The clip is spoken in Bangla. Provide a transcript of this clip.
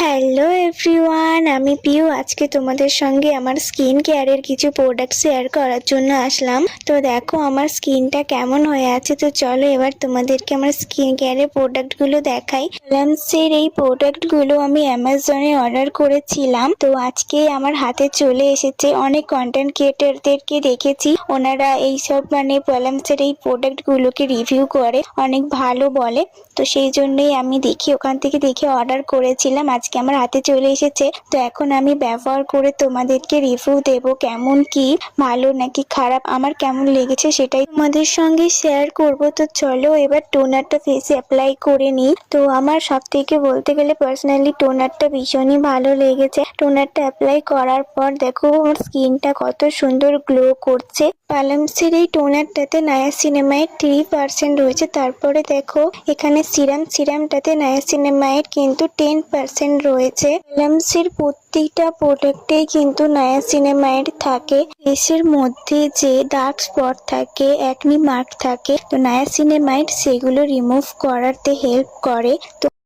হ্যালো এভরিওয়ান, আমি পিউ। আজকে তোমাদের সঙ্গে আমার স্কিন কেয়ারের কিছু প্রোডাক্ট শেয়ার করার জন্য আসলাম। তো দেখো আমার স্কিনটা কেমন হয়ে আছে। তো চলো এবার তোমাদেরকে আমার স্কিন কেয়ারের প্রোডাক্টগুলো দেখাই। প্লামসের এই প্রোডাক্টগুলো আমি অ্যামাজনে অর্ডার করেছিলাম, তো আজকে আমার হাতে চলে এসেছে। অনেক কন্টেন্ট ক্রিয়েটরদেরকে দেখেছি, ওনারা এইসব প্লামসের এই প্রোডাক্টগুলোকে রিভিউ করে, অনেক ভালো বলে। তো সেই জন্যই আমি ওখান থেকে দেখে অর্ডার করেছিলাম। আজকে আমার হাতে চলে এসেছে। তো এখন আমি ব্যবহার করে তোমাদেরকে রিভিউ দেব, কেমন কি, ভালো নাকি খারাপ, আমার কেমন লেগেছে সেটাই তোমাদের সঙ্গে শেয়ার করব। তো চলো এবার টোনারটা ফেসে অ্যাপ্লাই করে নিই। তো আমার সব থেকে বলতে গেলে পার্সোনালি টোনারটা ভীষণই ভালো লেগেছে। টোনারটা অ্যাপ্লাই করার পর দেখো আমার স্কিনটা কত সুন্দর গ্লো করছে। প্লামসের এই টোনারটাতে নায়াসিনামাইড 3% রয়েছে। তারপরে দেখো এখানে সিরামটাতে নায়াসিনামাইড কিন্তু 10% রয়েছে। প্লামসের প্রত্যেকটা প্রোডাক্টেই কিন্তু নায়াসিনামাইড থাকে। ফেসের মধ্যে যে ডার্ক স্পট থাকে, একনি মার্ক থাকে, তো নায়াসিনামাইড সেগুলো রিমুভ করাতে হেল্প করে। তো